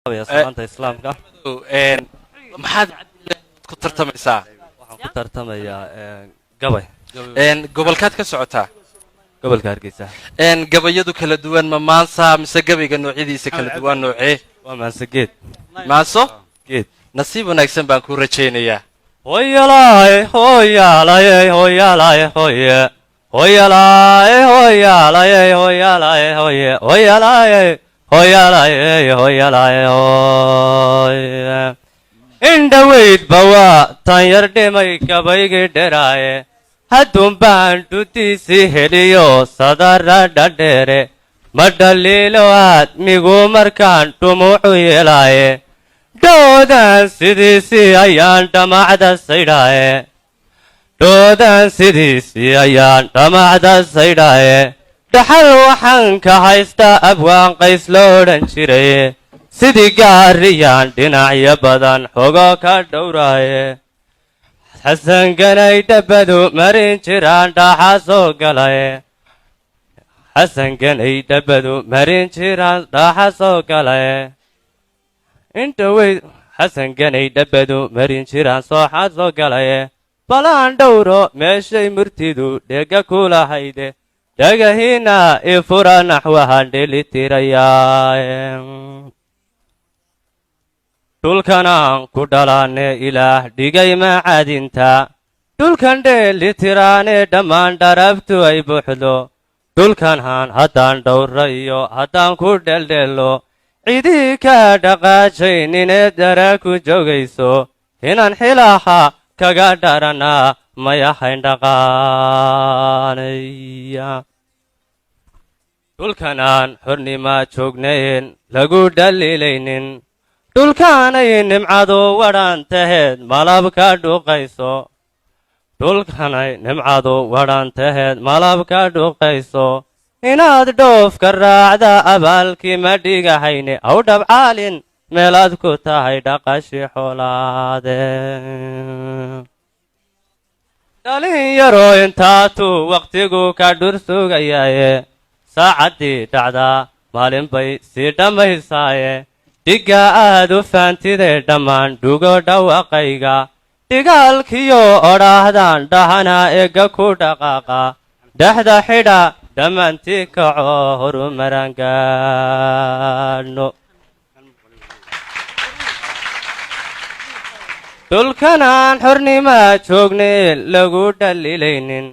يا سلامة إسلام كا maxaad ku tartamaysaa waxaan ku tartamayaa gabay gobolkaad ka socotaa gobolka Hargeysa gabayadu kala duwan ma maansa mise gabayga noocyadiisa kala duwan noocee waa maansageed maaso geed nasiib wanaagsan baan ku rajaynayaa hooyalaay hooyalaay hooyalaay hooye hooyalaay hooyalaay hooyalaay hooye hooyalaay hooyalaay hooyalaay hooye indhaweyd bawaa tan yar dhimay gabaygii dheraaye haddun baan dhutiisii heliyo sadara dhadheere ma dhaliilo aadmigu markaan dhumuucu yeelaaye dhoodan sidiisii ayaan dhamacda saydhaaye dhoodan sidiisii ayaan dhamacda saydhaaye dhaxal waxaan ka haystaa abwaan qays lo odhan jiraye sidii gaariyaan dhinacyo badan xogo ka dhowraaye xasanganay dhabbadu marin jiraan dhaxa soo galaye xasanganay dhabbadu marin jiraan dhaxa soo galaye indhaweyd xasanganay dhabbadu marin jiraan sooxa soo galaye balaan dhowro meeshay murtidu dhega kulahayde dhagahiina ifura naxwahan dhelitirayaa dhulkanaan ku dhalaane ilaah dhigay macaadinta dhulkan dheelitiraane dhammaan dharabtu ay buuxdo dhulkanhaan haddaan dhowra iyo haddaan ku dheeldheello cidii ka dhaqaajaynine dara ku joogayso inaan xilaha kaga dharanaa mayahayn dhaqaanaya dhulkanaan xornima joognayn lagu dhaliilaynin dhulkaanay nimcadu wadhan taheed malab ka dhuqayso dhulkanay nimcadu wadhan taheed malab ka dhuqayso inaad dhoof ka raacda abaalkii ma dhigahayne aw dhabcaalin meelaad ku tahay dhaqashi xoolaade dhalinyaro intaatuu wakhtigu ka dhur sugayaaye saacaddii dhacdaa maalin bay sii dhammaysaaye dhigga aad u faantidee dhammaan dhugo dhawaqayga dhigaalkiyo odhaahdaan dhahana eegga ku dhaqaaqa dhexda xidha dhammaantii kaco horumaran gaadhno dhulkanaan xornima joognayn lagu dhaliilaynin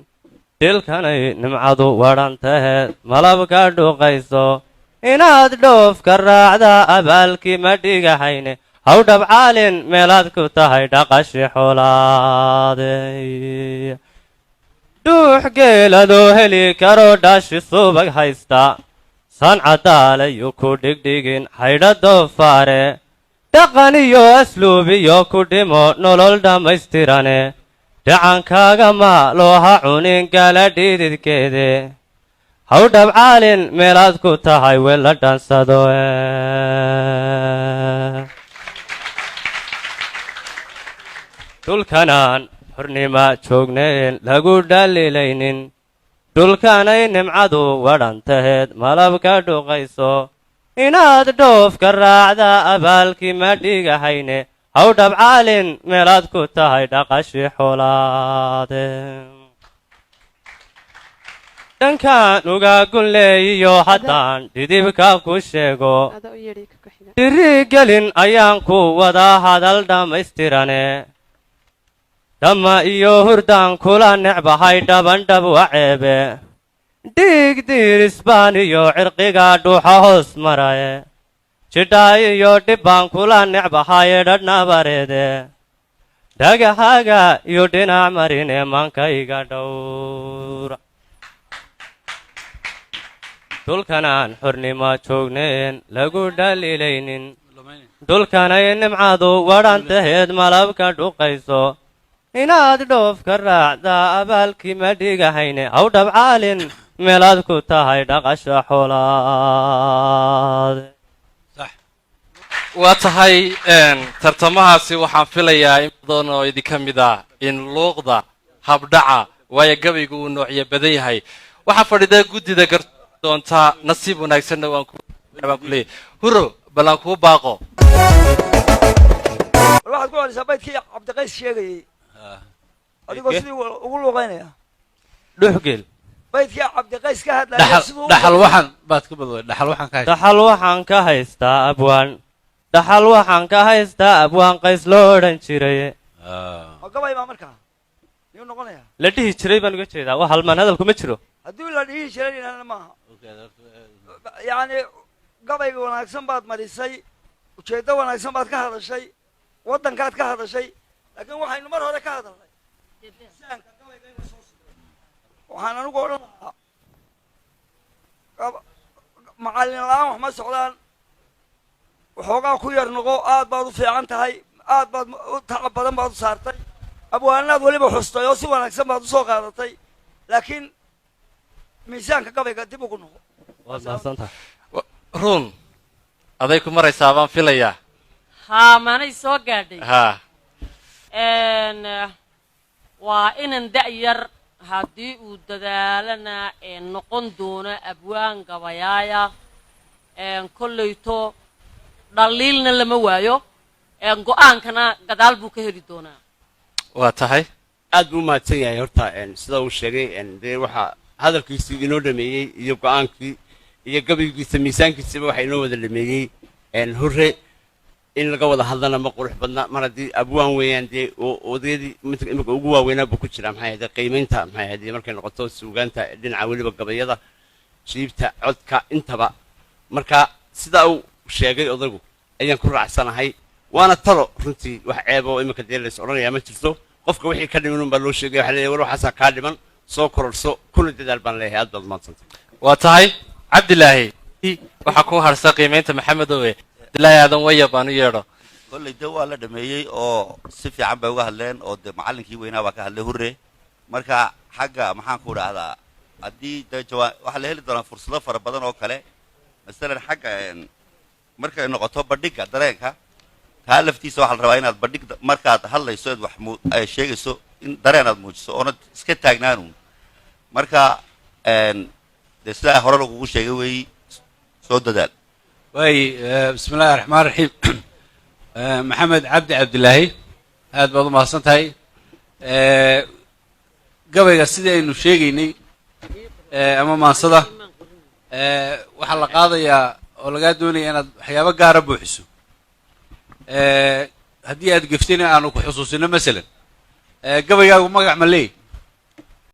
dhilkanay nimcadu wadhan taheed malab ka dhuqayso inaad dhoof ka raacda abaalkii ma dhigahayne haw dhabcaalin meelaad ku tahay dhaqashi xoolaade dhuux geeladoo heli karo dhashi subag haysta sancadaalayu ku dhigdhigin haydha doofaare dhaqan iyo asluub iyo ku dhimo nolol dhammaystirane dhacankaaga maalooha cunin gala dhididkeede haw dhabcaalin meelaad ku tahay wela dhansado dhulkanaan xornima joognayn lagu dhaliilaynin dhulkanay nimcadu wadhan taheed malab ka dhuqayso inaad dhoof ka raacda abaalkii ma dhigahayne haw dhabcaalin meelaad ku tahay dhaqashi xoolaade dhankaan ugaagun leeyiyo haddaan dhidibka ku sheego dhirigelin ayaan ku wadaa hadal dhammaystirane dhamma iyo hurdaan kula necbahay dhabandhab waceebe dhigdiirisbaan iyo cirqiga dhuuxa hoos maraye jidhaay iyo dhibbaan kula necbahaye dhadhnabareede dhagahaaga iyo dhinac marine maankayga dhowra dhulkanaan xornima joognayn lagu dhaliilaynin dhulkanay nimcadu wadhan taheed malab ka dhuqayso inaad dhoof ka raacda abaalkii ma dhigahayne haw dhabcaalin meelaad ku tahay dhaqasha xoolaade waa tahay tartamahaasi waxaan filayaa in badan oo idinka mid ah in luuqda habdhaca waayo gabaygu uu noocyo badan yahay waxaa fadhida guddida gar doontaa nasiib wanaagsanna waan ku leeyahay huro balan kuu baaqo واحد كل سبايت كي عبد القيس شيء هذا قصدي وقولوا غينيا dhuxgeel بيت كي عبد القيس كهد dhaxal waxaan baad ka badway dhaxal waxaan ka dhaxal waxaan ka haystaa abwaan dhaxal waxaan ka haystaa abwaan qays loo odhan jiray قبل ما مركها يقول نقولها la dhihi jiray baan uga jeedaa wax halmaan hadalku ma jiro هدول اللي شيء أنا ما يعني قبل وناكسن بعد مريسي وشيء وناكسن بعد كهذا الشيء وطن كات كهذا الشيء لكن واحد نمر هذا كهذا وحنا نقول معلن الله محمد سعدان وحوقا كوير نقو بعض في عنتهاي بعض تعب بدن بعض صارتي أبو أنا ولي بحسطة يوسف وناكسن بعض سوق هذا لكن miisaanka gabayga dib ugu noqo waad mahadsantahay run aday ku maraysaa baan filayaa haa maanay soo gaadhay haa waa inan da'yar haddii uu dadaalana noqon doono abwaan gabayaaya kollayto dhaliilna lama waayo go'aankana gadaal buu ka heli doonaa waa tahay aad buu mahadsan yahay horta sida uu sheegay dee waxa hadalkiisii inoo dhameeyey iyo go'aankii iyo gabaygiisa miisaankiisaba waxa inoo wada dhameeyey hore in laga wada hadlana ma qurux badna mar haddii abwaan weeyaan dee odayadii imika ugu waaweynaa buu ku jiraa maxay ahayd qiimaynta maxay ahayd markay noqoto suugaanta dhinaca weliba gabayada jiibta codka intaba marka sidaa uu sheegay odaygu ayaan ku raacsanahay waana talo runtii wax ceeb oo imika dee lays odhanayaa ma jirto qofka wixii ka dhiman unbaa loo sheegay waxa leeyahay war waxaasaa kaa dhiman soo kororso kuna dadaal baan leeyahay aad baad mahadsantay waa tahay cabdilaahi waxaa ku harsa qiimaynta maxamedowe cabdilaahi aadan waya baan u yeedho kolley de waa la dhameeyey oo si fiican bay uga hadleen oo de macallinkii weynaa baa ka hadlay hurre marka xagga maxaan ku idhaahdaa haddii de waxaa la heli doonaa fursado fara badan oo kale masalan xagga markay noqoto bandhigga dareenka taa laftiisa waxaa la rabaa inaad bandhig markaad hadlayso eed wax sheegayso in dareen aad muujiso oonad iska taagnaanuun marka dee sidaa hore lagugu sheegay weeyi soo dadaal waay bismi illaahi raxmaan raxiim maxamed cabdi cabdilaahi aad baad u mahadsan tahay gabayga sidii aynu sheegaynay ama maansada waxaa la qaadayaa oo lagaa doonaya inaad waxyaabo gaara buuxiso haddii aad geftayna aanu ku xusuusino masalan gabaygaagu magac ma leey